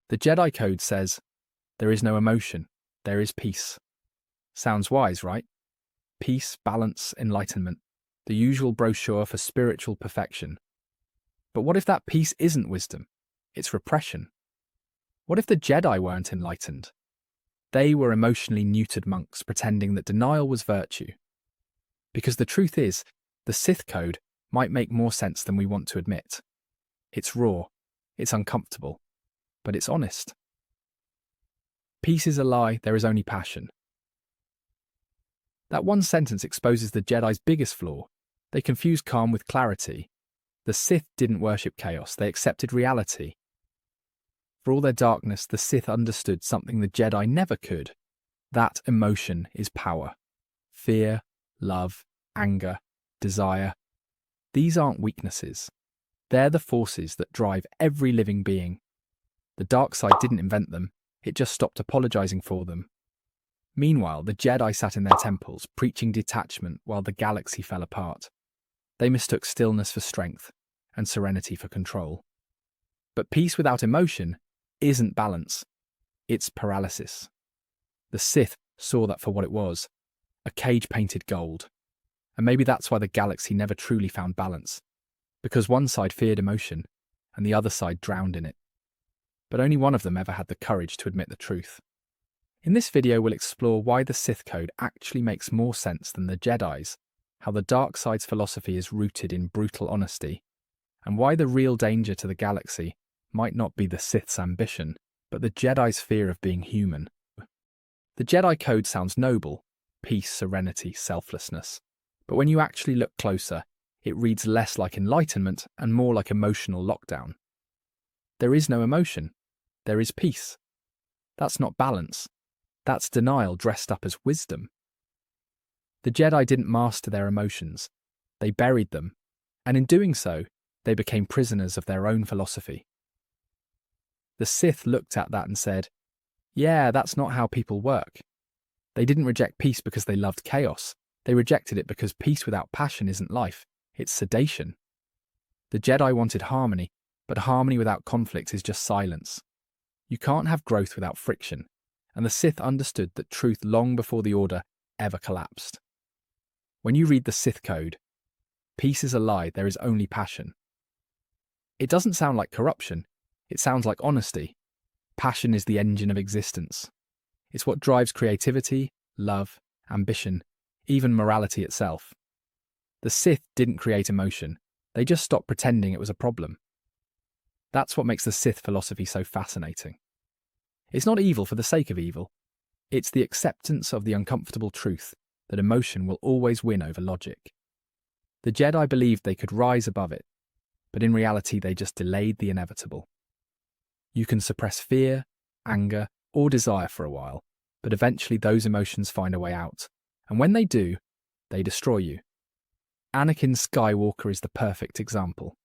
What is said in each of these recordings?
The Jedi Code says, there is no emotion, there is peace. Sounds wise, right? Peace, balance, enlightenment. The usual brochure for spiritual perfection. But what if that peace isn't wisdom? It's repression. What if the Jedi weren't enlightened? They were emotionally neutered monks pretending that denial was virtue. Because the truth is, the Sith Code might make more sense than we want to admit. It's raw, it's uncomfortable, but it's honest. Peace is a lie, there is only passion. That one sentence exposes the Jedi's biggest flaw. They confuse calm with clarity. The Sith didn't worship chaos, they accepted reality. For all their darkness, the Sith understood something the Jedi never could. That emotion is power. Fear, love, anger, desire. These aren't weaknesses. They're the forces that drive every living being. The dark side didn't invent them, it just stopped apologizing for them. Meanwhile, the Jedi sat in their temples, preaching detachment while the galaxy fell apart. They mistook stillness for strength, and serenity for control. But peace without emotion isn't balance, it's paralysis. The Sith saw that for what it was, a cage painted gold. And maybe that's why the galaxy never truly found balance, because one side feared emotion, and the other side drowned in it. But only one of them ever had the courage to admit the truth. In this video, we'll explore why the Sith Code actually makes more sense than the Jedi's, how the dark side's philosophy is rooted in brutal honesty, and why the real danger to the galaxy might not be the Sith's ambition, but the Jedi's fear of being human. The Jedi Code sounds noble, peace, serenity, selflessness. But when you actually look closer, it reads less like enlightenment and more like emotional lockdown. There is no emotion. There is peace. That's not balance. That's denial dressed up as wisdom. The Jedi didn't master their emotions. They buried them, and in doing so, they became prisoners of their own philosophy. The Sith looked at that and said, yeah, that's not how people work. They didn't reject peace because they loved chaos. They rejected it because peace without passion isn't life, it's sedation. The Jedi wanted harmony, but harmony without conflict is just silence. You can't have growth without friction, and the Sith understood that truth long before the Order ever collapsed. When you read the Sith Code, peace is a lie, there is only passion. It doesn't sound like corruption, it sounds like honesty. Passion is the engine of existence. It's what drives creativity, love, ambition, even morality itself. The Sith didn't create emotion, they just stopped pretending it was a problem. That's what makes the Sith philosophy so fascinating. It's not evil for the sake of evil. It's the acceptance of the uncomfortable truth that emotion will always win over logic. The Jedi believed they could rise above it, but in reality they just delayed the inevitable. You can suppress fear, anger, or desire for a while, but eventually those emotions find a way out, and when they do, they destroy you. Anakin Skywalker is the perfect example.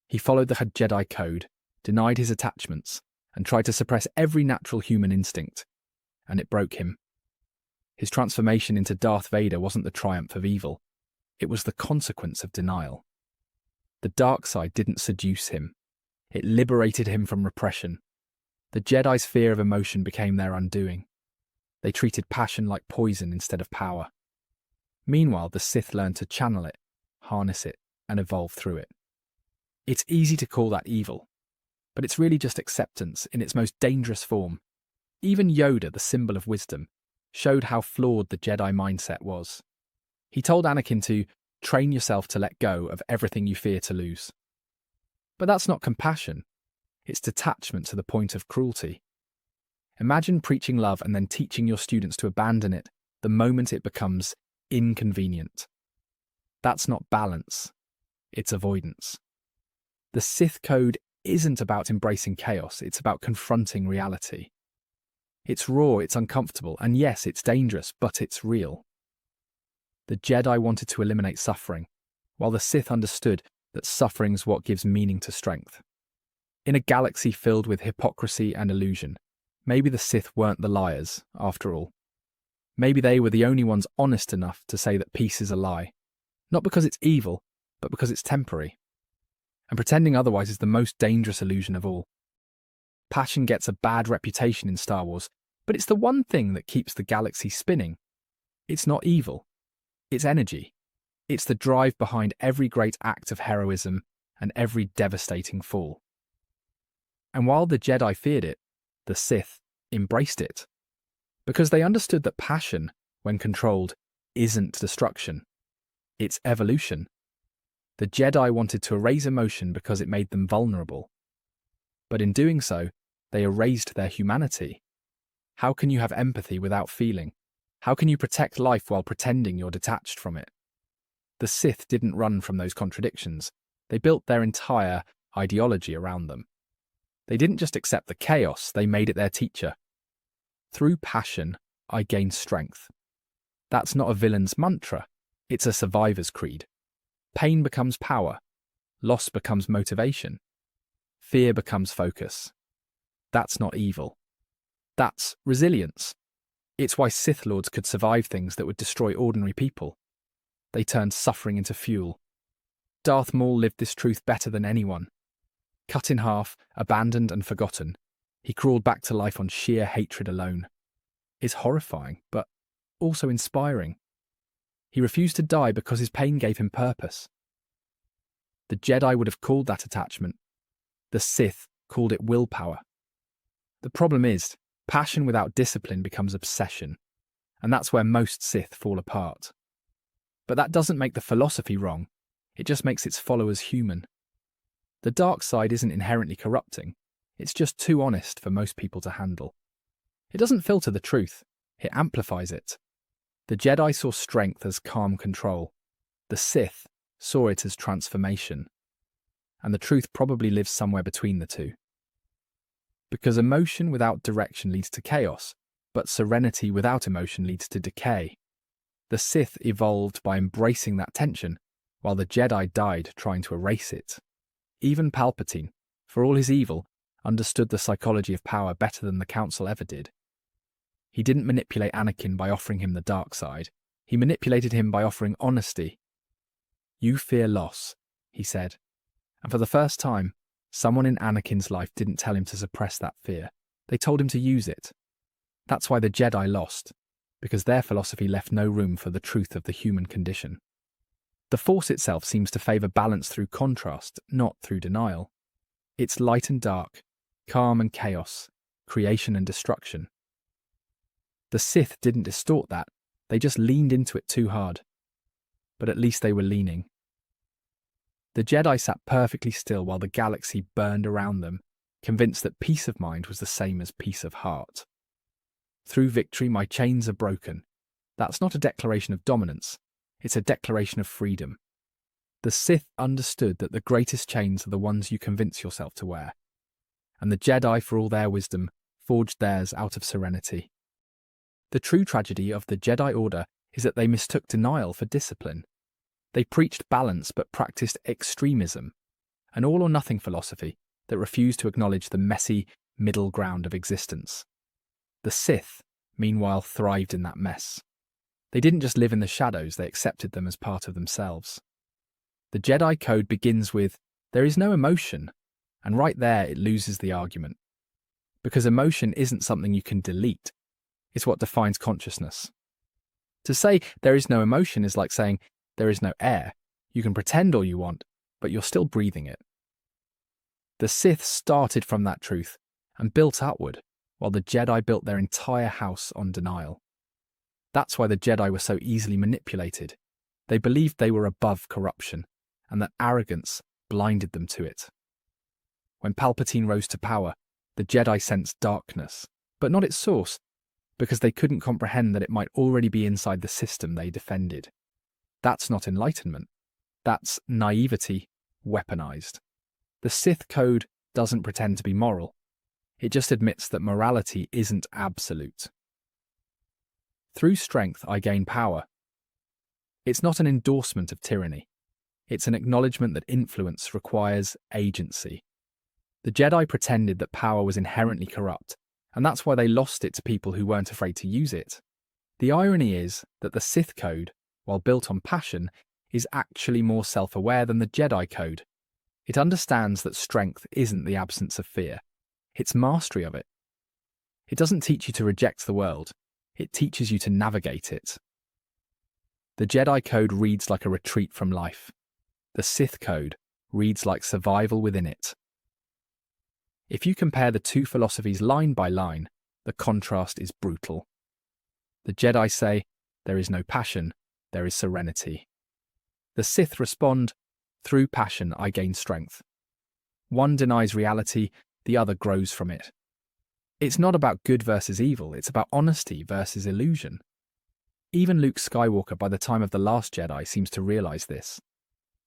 He followed the Jedi Code, denied his attachments, and tried to suppress every natural human instinct, and it broke him. His transformation into Darth Vader wasn't the triumph of evil, it was the consequence of denial. The dark side didn't seduce him, it liberated him from repression. The Jedi's fear of emotion became their undoing. They treated passion like poison instead of power. Meanwhile, the Sith learned to channel it, harness it, and evolve through it. It's easy to call that evil, but it's really just acceptance in its most dangerous form. Even Yoda, the symbol of wisdom, showed how flawed the Jedi mindset was. He told Anakin to train yourself to let go of everything you fear to lose. But that's not compassion. It's detachment to the point of cruelty. Imagine preaching love and then teaching your students to abandon it the moment it becomes inconvenient. That's not balance. It's avoidance. The Sith Code isn't about embracing chaos, it's about confronting reality. It's raw, it's uncomfortable, and yes, it's dangerous, but it's real. The Jedi wanted to eliminate suffering, while the Sith understood that suffering's what gives meaning to strength. In a galaxy filled with hypocrisy and illusion, maybe the Sith weren't the liars, after all. Maybe they were the only ones honest enough to say that peace is a lie, not because it's evil, but because it's temporary. And pretending otherwise is the most dangerous illusion of all. Passion gets a bad reputation in Star Wars, but it's the one thing that keeps the galaxy spinning. It's not evil. It's energy. It's the drive behind every great act of heroism and every devastating fall. And while the Jedi feared it, the Sith embraced it. Because they understood that passion, when controlled, isn't destruction. It's evolution. The Jedi wanted to erase emotion because it made them vulnerable. But in doing so, they erased their humanity. How can you have empathy without feeling? How can you protect life while pretending you're detached from it? The Sith didn't run from those contradictions. They built their entire ideology around them. They didn't just accept the chaos, they made it their teacher. Through passion, I gain strength. That's not a villain's mantra, it's a survivor's creed. Pain becomes power. Loss becomes motivation. Fear becomes focus. That's not evil. That's resilience. It's why Sith Lords could survive things that would destroy ordinary people. They turned suffering into fuel. Darth Maul lived this truth better than anyone. Cut in half, abandoned and forgotten, he crawled back to life on sheer hatred alone. It's horrifying, but also inspiring. He refused to die because his pain gave him purpose. The Jedi would have called that attachment. The Sith called it willpower. The problem is, passion without discipline becomes obsession, and that's where most Sith fall apart. But that doesn't make the philosophy wrong, it just makes its followers human. The dark side isn't inherently corrupting, it's just too honest for most people to handle. It doesn't filter the truth, it amplifies it. The Jedi saw strength as calm control. The Sith saw it as transformation. And the truth probably lives somewhere between the two. Because emotion without direction leads to chaos, but serenity without emotion leads to decay. The Sith evolved by embracing that tension, while the Jedi died trying to erase it. Even Palpatine, for all his evil, understood the psychology of power better than the Council ever did. He didn't manipulate Anakin by offering him the dark side. He manipulated him by offering honesty. "You fear loss," he said. And for the first time, someone in Anakin's life didn't tell him to suppress that fear. They told him to use it. That's why the Jedi lost, because their philosophy left no room for the truth of the human condition. The Force itself seems to favour balance through contrast, not through denial. It's light and dark, calm and chaos, creation and destruction. The Sith didn't distort that, they just leaned into it too hard. But at least they were leaning. The Jedi sat perfectly still while the galaxy burned around them, convinced that peace of mind was the same as peace of heart. "Through victory my chains are broken." That's not a declaration of dominance, it's a declaration of freedom. The Sith understood that the greatest chains are the ones you convince yourself to wear. And the Jedi, for all their wisdom, forged theirs out of serenity. The true tragedy of the Jedi Order is that they mistook denial for discipline. They preached balance but practiced extremism, an all-or-nothing philosophy that refused to acknowledge the messy middle ground of existence. The Sith, meanwhile, thrived in that mess. They didn't just live in the shadows, they accepted them as part of themselves. The Jedi Code begins with, "There is no emotion," and right there it loses the argument. Because emotion isn't something you can delete, it's what defines consciousness. To say there is no emotion is like saying there is no air. You can pretend all you want, but you're still breathing it. The Sith started from that truth and built outward, while the Jedi built their entire house on denial. That's why the Jedi were so easily manipulated. They believed they were above corruption, and that arrogance blinded them to it. When Palpatine rose to power, the Jedi sensed darkness, but not its source, because they couldn't comprehend that it might already be inside the system they defended. That's not enlightenment. That's naivety weaponized. The Sith Code doesn't pretend to be moral. It just admits that morality isn't absolute. Through strength, I gain power. It's not an endorsement of tyranny. It's an acknowledgement that influence requires agency. The Jedi pretended that power was inherently corrupt, and that's why they lost it to people who weren't afraid to use it. The irony is that the Sith Code, while built on passion, is actually more self-aware than the Jedi Code. It understands that strength isn't the absence of fear. It's mastery of it. It doesn't teach you to reject the world. It teaches you to navigate it. The Jedi Code reads like a retreat from life. The Sith Code reads like survival within it. If you compare the two philosophies line by line, the contrast is brutal. The Jedi say, there is no passion, there is serenity. The Sith respond, through passion I gain strength. One denies reality, the other grows from it. It's not about good versus evil, it's about honesty versus illusion. Even Luke Skywalker, by the time of The Last Jedi, seems to realize this.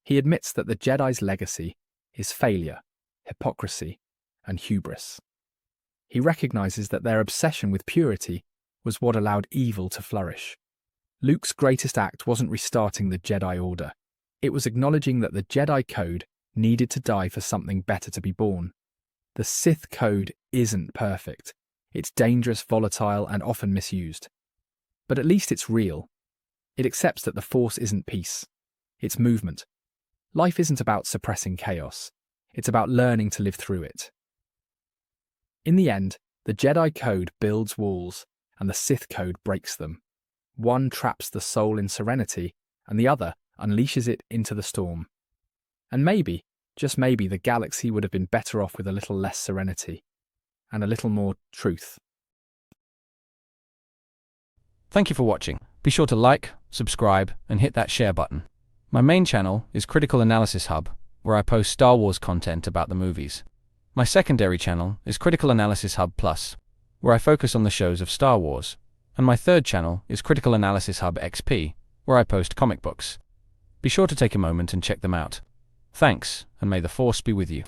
He admits that the Jedi's legacy is failure, hypocrisy, and hubris. He recognizes that their obsession with purity was what allowed evil to flourish. Luke's greatest act wasn't restarting the Jedi Order. It was acknowledging that the Jedi Code needed to die for something better to be born. The Sith Code isn't perfect. It's dangerous, volatile, and often misused. But at least it's real. It accepts that the Force isn't peace. It's movement. Life isn't about suppressing chaos. It's about learning to live through it. In the end, the Jedi Code builds walls, and the Sith Code breaks them. One traps the soul in serenity, and the other unleashes it into the storm. And maybe, just maybe, the galaxy would have been better off with a little less serenity, and a little more truth. Thank you for watching. Be sure to like, subscribe, and hit that share button. My main channel is Critical Analysis Hub, where I post Star Wars content about the movies. My secondary channel is Critical Analysis Hub Plus, where I focus on the shows of Star Wars. And my third channel is Critical Analysis Hub XP, where I post comic books. Be sure to take a moment and check them out. Thanks, and may the Force be with you.